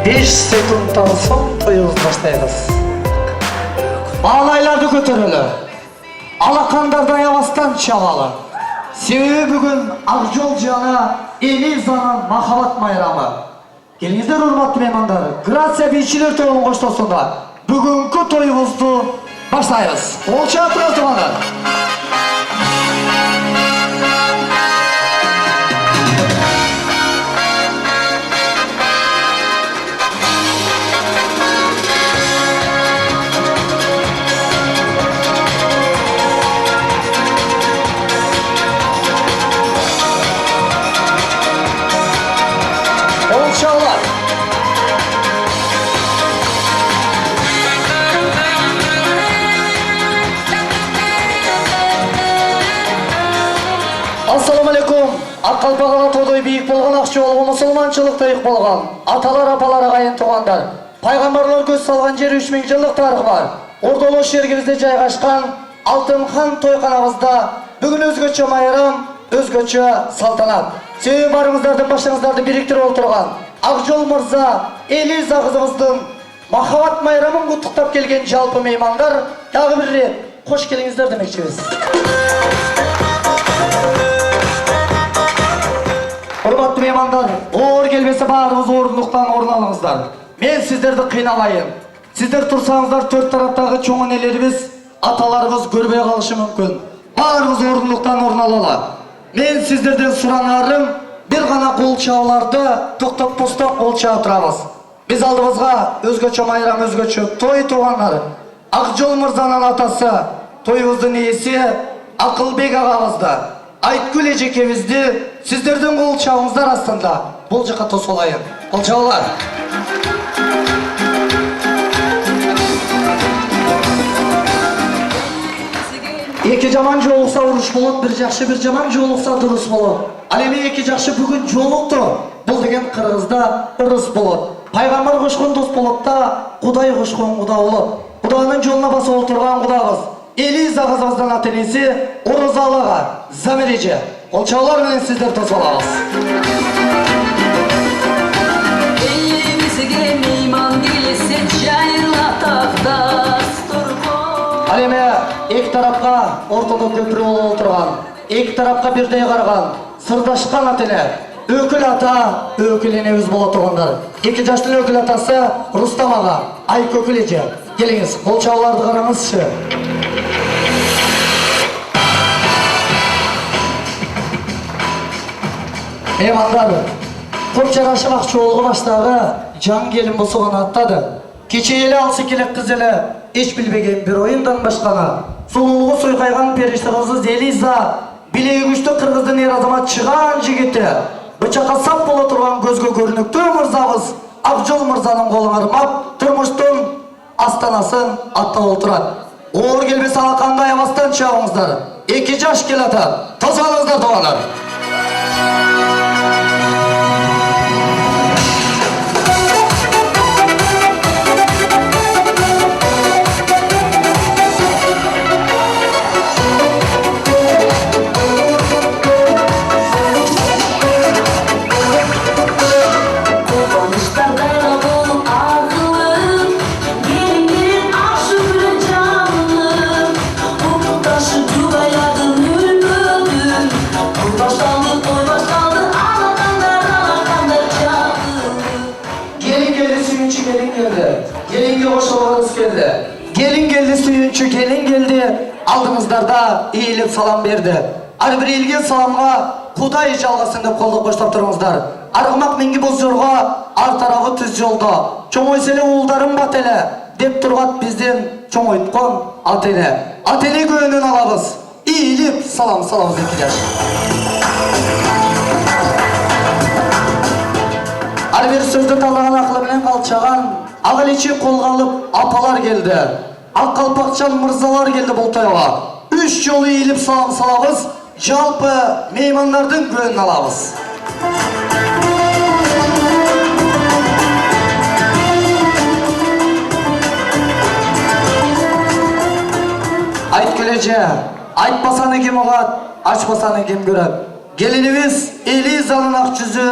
5 sekunddan soң toyuңuz баштайбыз. Bağlaylardı көтерелі. Алақандардан аябастан чабалы. Себебі бүгін Ақжол жана Элизаның махаббат майрамы. Келіңіздер урматтуу меймандар. Грация бийчилер тобунун коштоосунда бүгүнкү тоюбузду баштайбыз. Кол чаап турасыздар. Assalamu alaikum. Аққалпағына тодой бейік болған ақшы олғы мұсылманшылық тайық болған. Аталар, апалар, ағайын туғандар. Пайғамбарлар көз салған жері 3000 жылдық тарихы бар. Ордолы шергімізде жайғашқан Алтын хан тойханабызда бүгін өзгөчө майрам, өзгөчө салтанат. Себебі барыңыздардың башыңыздарды біріктіріп отырған Ақжол мырза, Элиза қызымыздың махаббат майрамын құттықтап келген жалпы меймандар тағы бір рет қош келіңіздер демекшіміз. Құрметті меймандар, оор келбесе барыңыз орындықтан орын алыңыздар. Мен сіздерді қиналайын. Сіздер тұрсаңыздар төрт тараптағы чоң энелерimiz, аталарыңыз көрбей қалышы мүмкін. Барыңыз орындықтан орын алалы. Мен сіздерден сұранарым, бір ғана қол чауларды тоқтап постап қол чаға тұрамыз. Біз алдымызға өзгөчө майрам, өзгөчө той туғандар. Ақжол мырзаның атасы, тойымыздың иесі Ақылбек ағамызды, Айткүл эжекемизди сіздердің қол чауыңыздар астында бұл жаққа тосылайын. Қол чаулар. Екі жаман жолықса ұрыш болады, бір жақшы, бір жаман жолықса дұрыс болады. Ал эми екі жақшы бүгін жолықты. Бұл деген қырғызда ұрыс болады. Пайғамбар қошқан дос болады да, Құдай қошқан құда болады. Құданың жолына баса отырған құдағыз Элиза қызымыздың ата-енесі Оразалыға Замиреже. Қол чаулар менен сіздер тосалабыз. Elimize meyman gelirse жайлатақтас тұрған. Ал эми эки тарапқа ортодо көпүрө болуп отурган, эки тарапқа бирдей караган, сырдашкан ата-эне, өкүл ата, өкүл энебиз боло тургандар. Эки жаштын өкүл атасы Рустам ага, Айкөкүл эже. Келиңиз, кол чауларды караңызчы. Меймандар, көп жарашып Ақчолғы баштағы жан келін босыған аттады. Кече елі алсы келек қыз елі еш білбеген бір ойындан башқана. Сұлулығы сойқайған перішті қызыз Элиза, білегі күшті қырғыздың ер азамат шыған жігіті. Бычаққа сап бола тұрған көзге көрінікті мырзабыз Ақжол мырзаның қолын армап, тұрмыштың астанасын атта отырады. Оор келбесі алақанда аябастан чағыңыздар. Екі жаш келеді. Тосалыңыздар туғандар. Gelin geldi suyunçu, gelin geldi aldığınızlarda eğilip salam verdi. Her bir ilgin salamға Құдай жалғасын деп қолды қоштап тұрыңыздар. Арғымақ менгі боз жорға, ар тарағы түз жолда. Чоң ойселі ұлдарым бат әлі деп тұрғат бізден чоң ойтқан ат әлі. Ат әлі көнін алабыз. Eğilip salam salamız ekiler. Her bir sözді талаған ақылымен қалчаған Ағалече қолға алып апалар келді. Аққалпақчан мырзалар келді бұл тойға. 3 жолы иіліп салам салабыз, жалпы меймандардың көнін алабыз. Айткүл эже, айтпасаны кем оғат, açmasаны кем көрөт. Gelинimiz Eliza'nın ақ жүзі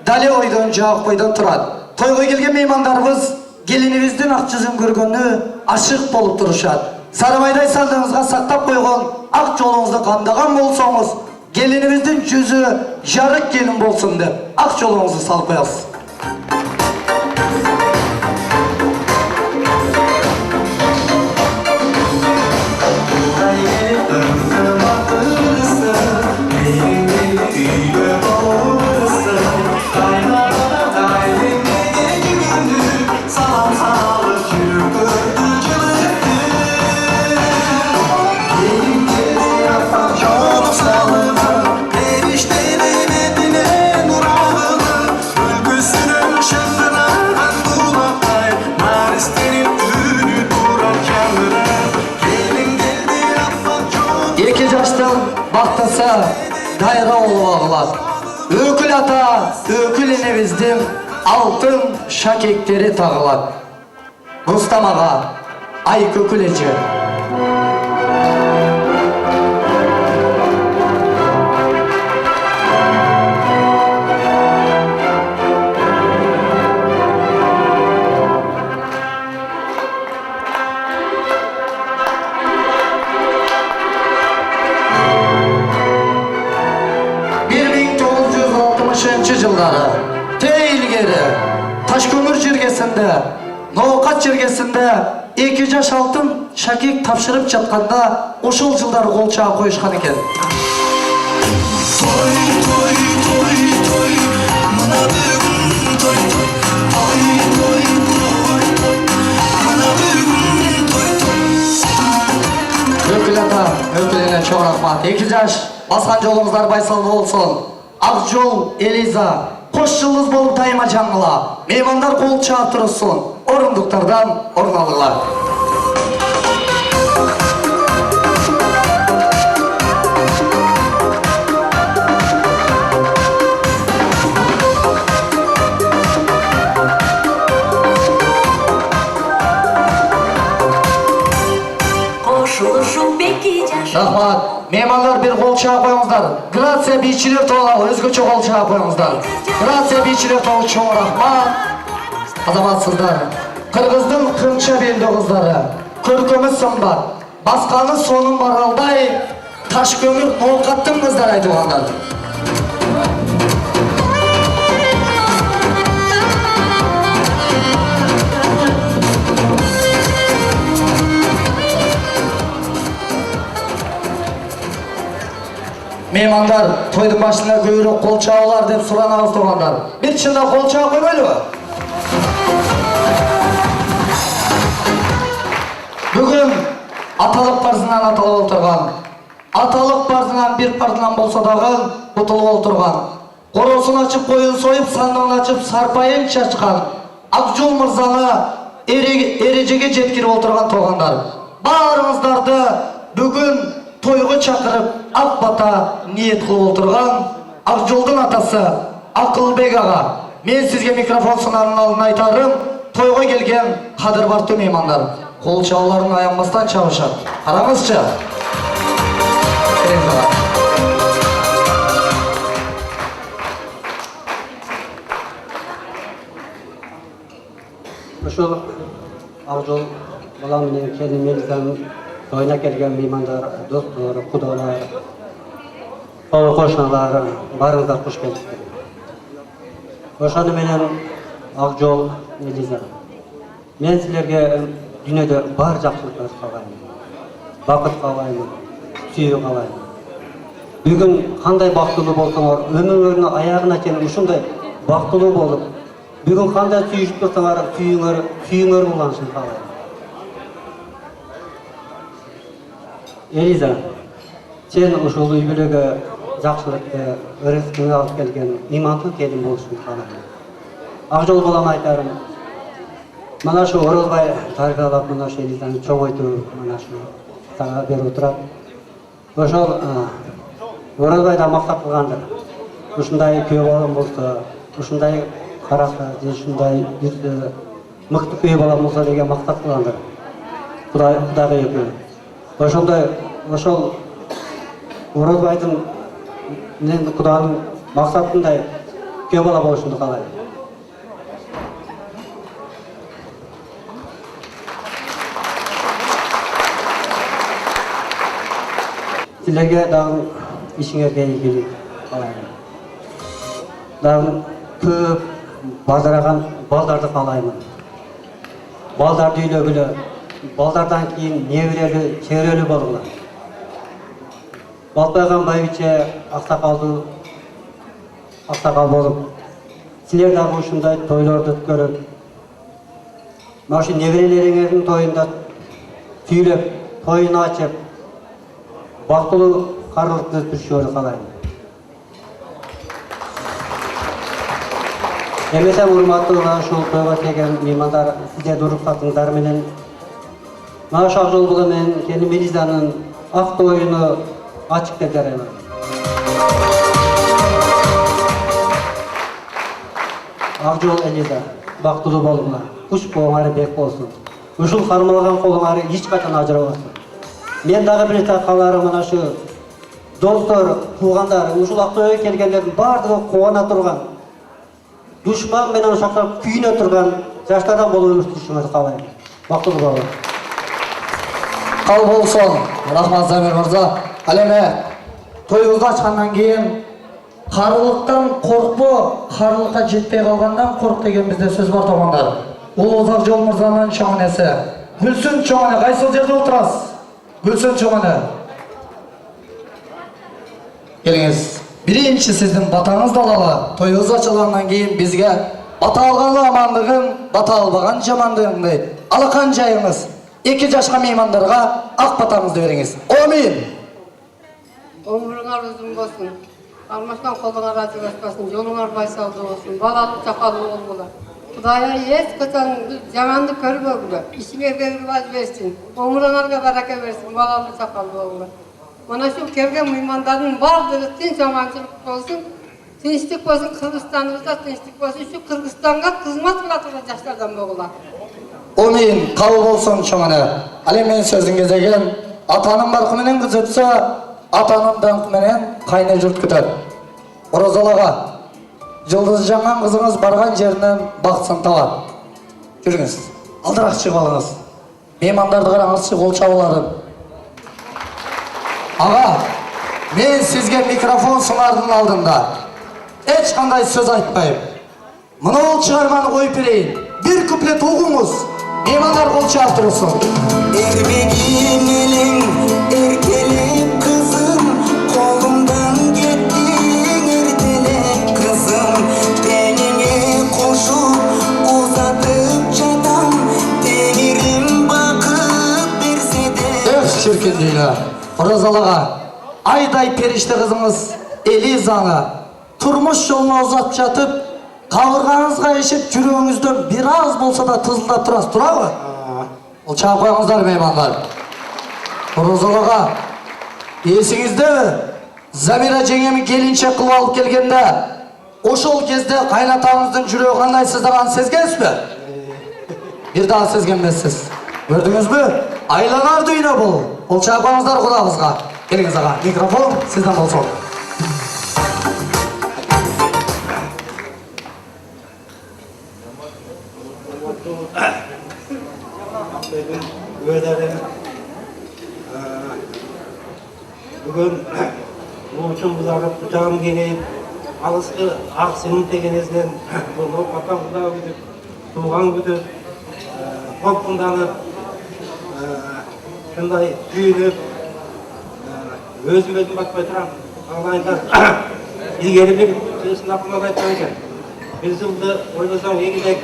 дәле ойдан жақ бойдан тұрады. тойго келген меймандарыбыз келинибиздин ак жүзүн көргөнү ашык болуп турушат. Сарыбайдай салдыгыңызга сактап койгон ак жолуңузду камдаган болсоңуз, келинибиздин жүзү жарык келин болсун деп ак жолуңузду салып коесуз. Бактысы дайра болуп агылат. Өкүл ата, өкүл энебиздин алтын шакектери тагылат. Рустам ага, ай көкүл эже. Жылдары тейлгери Ташкөмүр жергесинде, Ноокат жергесинде 2 жаш алтын шакек тапшырып жатканда ошол жылдары кол чаап коюшкан экен. Өкүл ата, өкүл эне чоң рахмат. 2 жаш баскан жолуңуздар байсалдуу болсун. Акжол Элиза кош жылдыз болуп дайыма жаңыла. Меймандар кол чаап турушсун. Орундуктардан орун алыгыла. Рахмат. Меймандар bir kol çağı koyuңuzдар. Грация бийчилер тобу өзгөчө кол чаап коюңуздар. Грация бийчилер тобу чоң рахмат. Азаматсыздар. Кыргыздын кымча белді кыздары. Көркөмү сымбат. Басканы сонун баралдай. Ташкөмүр Ноокаттын кыздары айтылгандар. Meymanlar toydun başına көбүрөөк кол чаабалар деп суранабыз тургандар. Бир чында кол чаап койбойлубу? Бүгүн аталык парзынан аталып отурган, аталык парзынан бир парзынан болсо дагы утулуп отурган, коросун ачып коюн союп сандыгын ачып сарпайын чачкан Акжол мырзаны эрежеге жеткирип отурган туугандар. Баарыңыздарды бүгүн тойго чакырып ак бата ниет кылып отурган Акжолдун атасы Акылбек ага. Мен сизге микрофон сунарынын алдын айтарым. Тойго келген кадырбартуу меймандар кол чабууларын аянбастан чабышат. Караңызчы. Ошол Акжол балам менен келин Мелизанын тойуна келген меймандар, достор, кудалар, кошуналар, баарыңыздар куш келипсиздер. Ошону менен Акжол Элиза. Мен силерге дүйнөдө бар жакшылыктарды каалайм. Бакыт каалайм, сүйүү каалайм. Бүгүн кандай бактылуу болсоңор, өмүңөрүнүн аягына чейин ушундай бактылуу болуп, бүгүн кандай сүйүшүп турсаңар, сүйүүңөр уланышын каалайм. Элиза, сен ушул үй бүлөгө жакшылыкты, ырыскыны алып келген имандуу келин болушун каалайм. Акжол балам айтарым, мына шу Орозбай тарбиялап мына шу Элизаны чоңойтуу мына шу сага берип отурат. Ошол Орозбай да мактап кылгандыр. Ушундай күйөө балам болсо, ушундай караса, ушундай жүздө мыкты күйөө балам болсо деген мактап кылгандыр. Кудайга өкүл. Ошол Орозбайдын менен Куданын максатындай күйөө бала болушунду каалайм. Sizlerge dağın işinge beygili kalayım. Dağın köp bazaragan baldardı kalayım. Baldardı üyle baldardan keyin nevireli, çevreli bolunlar. Balpaygan baybiçe aksakal bolup, sizler dağın uşunday toylordu ötkörüp, maşı nevireleriңердин toyunda tüylep, toyunu açıp, baktulu karlıklı bir şöyle kalayım. Emesem urmatlı olan şol toyga tegen mimandar size durup satыңдар менен maaş akjol bula men kendi Melizanın ak toyunu açık деп жарыймын. Akjol Eliza, baktulu bolunglar, kuş boğuңары bek bolsun. Ушул кармалган колуңары эч качан ажырабасын. Men дагы бир каларым мына şu достор, туугандар, ушул Актойго келгендердин бардыгы кубана турган, душман менен ошоктор күйүнө турган жаштардан болуп өмүр сүрүшүңөрдү каалайм. Бактылуу болуңар. Кал болсун, рахмат Замир мырза. Ал эми тоюбузду ачкандан кийин карылыктан коркпо, карылыкка жетпей калгандан корк деген бизде сөз бар туугандар. Улуу Акжол мырзанын чоң энеси. Гүлсүн чоң эне, кайсыл жерде отурасыз? Гүлсүн чоң эне. Келиңиз. Биринчи сиздин батаңызды алалы. Тоюбуз ачылгандан кийин бизге бата алганлы амандыгын, бата албаган жамандыгын дейт. Алакан жайыңыз. 2 жашка меймандарга ак батаңызды бериңиз. Амин. Ömrüňer uzun bolsun. Almaşdan kolуңар ажырашпасын, жолуңар байсалдуу болsun, балалуу чакалуу болгула. Кудайга эч качан жаманды көрбөгүлө. Ишиңерге рыбаж берсин, ömrüňерге барака берсин, балалуу чакалуу болгула. Mana şu kelgen mehmandardын бардыгы tinch аманчылык болsun, tinchlik bolsun, Kırgızstanımızda tinchlik bolsun, şu Kırgızstanga kızmat kıla turgan жаштардан болгула. Amin. Kabul bolsun çomana. Ale men sözüňe degen atanın barkı menen kız ötse, atanın dank menen kayna jurt kütür. Orazalaga Yıldız jangan kızыңız bargan jerinden baktsın tabat. Жүрүңүz. Aldırak çıkıp alыңыз. Mehmandardy karaňızçı kol çabaladım. Ağa, men sizge mikrofon sunardın aldığımda hiç kanday söz aytmayım. Mına ol çıkarmanı koyup bereyim. Bir kuplet okuңuz. Mehmanlar kol çabap dursun. Erbegin elin, erkelek kızım, kolumdan gittin ertelek kızım. Tenine koşup uzatıp çatam, tenirim bakıp berse de. Öf çirkin değil ha. Orazalaga, ayday perişte kızımız Eliza'na turmuş yoluna uzat jatıp, kavurganızga eşip жүрөгүңүздөн biraz bolsa da tızıldap turasız, turabı? Ol çağып koyuңuzдар meymanlar. Orazalaga, esiңizde mi? Zamira jengemi gelinçek kılıp alıp kelgende, oşol kezde kaynatağınыздын жүрөгү kандай sızdagan sezgensizби? Bir daha sezgenmezsiz. Gördünüz mü? Aylanar düğüne bol. Ol çağып koyuңuzдар Kudabızga. Geliңiz ağa, mikrofon sizden bolsun. Bugün bu üçün buzarıp bıçağım geleyip alıskı aksinin tegenizden bunu patam budağı gidip tuğan gidip kopkundanıp şunday tüyünüp özüm bakmay turam ağlayınlar ilgeri bir sözün aklıma ayttan eken bir yılda oylasam egilek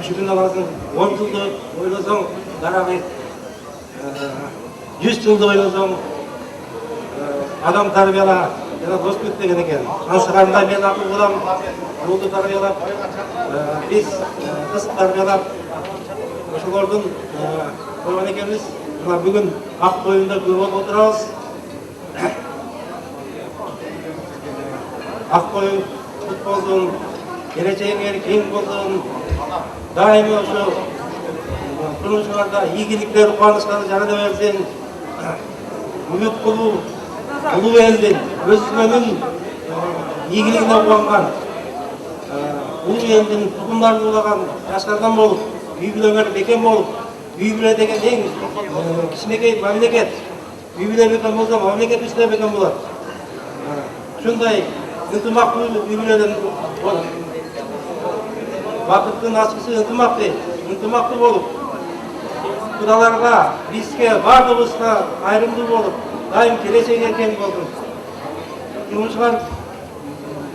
3 gün alasın 10 yılda oylasam darabay 100 yılda oylasam adam tarbiyala yana dost küt degen eken. Ansıganda men akıl bulam, yoldu tarbiyalap, biz kız tarbiyalap, oşolordun koygan ekenmiz. Bugün ak toyunda görüp oturabız. Ak toyun kut bolsun, geleceğiňer keng bolsun. Daimi oşo turmuşlarda iyigilikler, kuançlar janada bersin. Ümit kulup Ulu eldin, özünün iyigiligine uğangan, ulu eldin tutumlarını ulagan yaşlardan bolup, büyüklöňer beken bolup, büyüklöňer degen eň kiçinekey memleket, үй бүлөбөкөн болсо мамлекет иштебеген болот. Ушундай ынтымактуу үй бүлөдөн бакыттын ачкысы ынтымак дейт. Ынтымактуу болуп, кудаларга, бизге, бардыгыбызга айрымдуу болуп, дайым келечек эркен болдук. Жумушкар,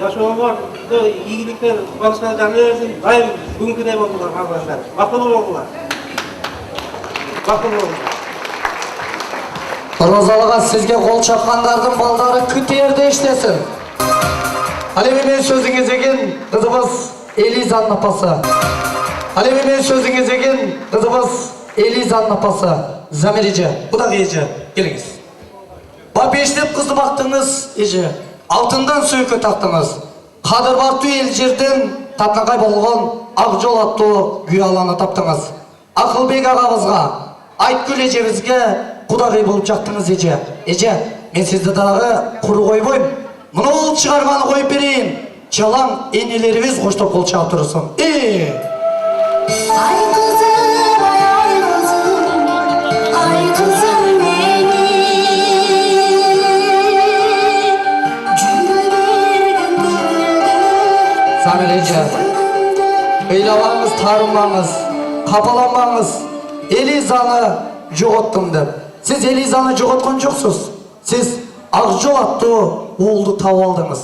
жашооңор, ийгиликтер, кубанычтар жана берсин, дайым бүгүнкүдөй болдулар балдар. Бактылуу болдулар. Бактылуу болдулар. Розалыға сізге қол шапқандардың балдары күтерде іштесін. Алеме мен сөзін кезеген қызыбыз Элизаның апасы. Алеме мен сөзін кезеген қызыбыз Элизаның апасы. Замириже, бұдағы ежі, келіңіз. Бап ештеп қызды бақтыңыз, ежі. Алтындан сөйкі тақтыңыз. Қадыр барту ел жерден татнақай болған ақ жол атты гүяланы таптыңыз. Ақылбек ағабызға, Айткүл ежебізге құдағи болып жақтыңыз еже. Еже, мен сізді дағы құры қойбойм. Мұны ол шығарманы қойып берейін. Жалаң енелеріңіз қоштап қол шағып тұрсын. Ay kızım, ay kızım beni Cürebergen güldür Samir еже, ыйлабаңыз, тарынбаңыз, қапаланбаңыз. Элизаны жоғыттым деп. Сіз Элизаны жоғытқан жоқсыз. Сіз Ақжол атты уылды тауып алдыңыз.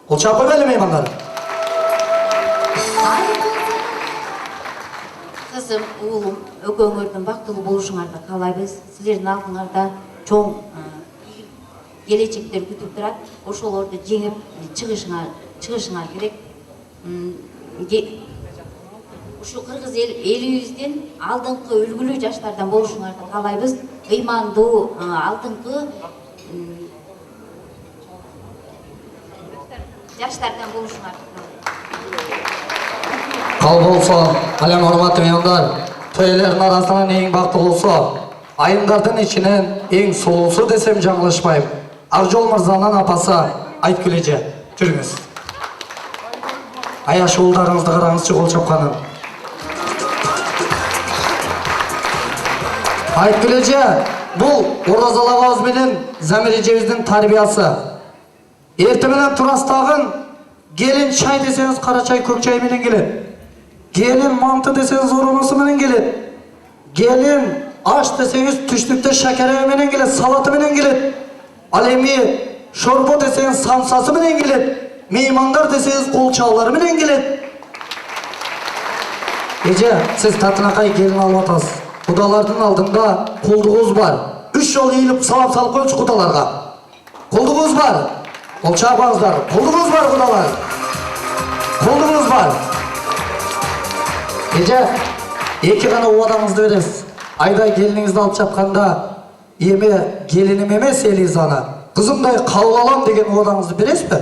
Қол шапып әлі меймандар. Қызым, уылым, өгөңөрдүн бактылуу болушуңарды каалайбыз. Силердин алдыңарда чоң келечектер күтүп турат. Ошолорду жеңип чыгышыңар керек. Ушу кыргыз элибиздин алдыңкы үлгүлүү жаштардан болушуңарды каалайбыз. Ыймандуу, алдыңкы жаштардан болушуңарды каалайбыз. Қал болса, әлем урматтуу меймандар, төйлердің арасынан ең бактылуу болса, айымдардын ичинен ең сулуусу десем жаңылышпайм. Ақжол мырзанын апасы Айткүл эже, жүрүңүз. Аяш уулдарыңызды караңызчы кол чапканын. Айткүл эже, бул Оразалы агабыз менен Замир эжебиздин тарбиясы. Эртең менен турастагын келин чай десеңиз кара чай, көк чай менен келет. Gelin mantı deseniz oroması menen gelet. Gelin aş deseniz түштүктө şekeri menen gelet, salatı menen gelet. Alemi şorba deseniz samsası menen gelet. Meymandar deseniz kolçaları menen gelet. Ece, siz Tatınakay gelin alып atасыз. Kudalardın aldığında kolduğuz var. 3 yol eğilip salap salıp koyucu kudalarga. Kolduğuz var. Kol çarpağızlar. Kolduğuz var kudalar. Kolduğuz var. Ece, екі ғана уадаңызды бересіз. Айдай келініңізді алып шапқанда, еме келінім емес Элизаны, қызымдай қабыл алам деген уадаңызды бересіз бе?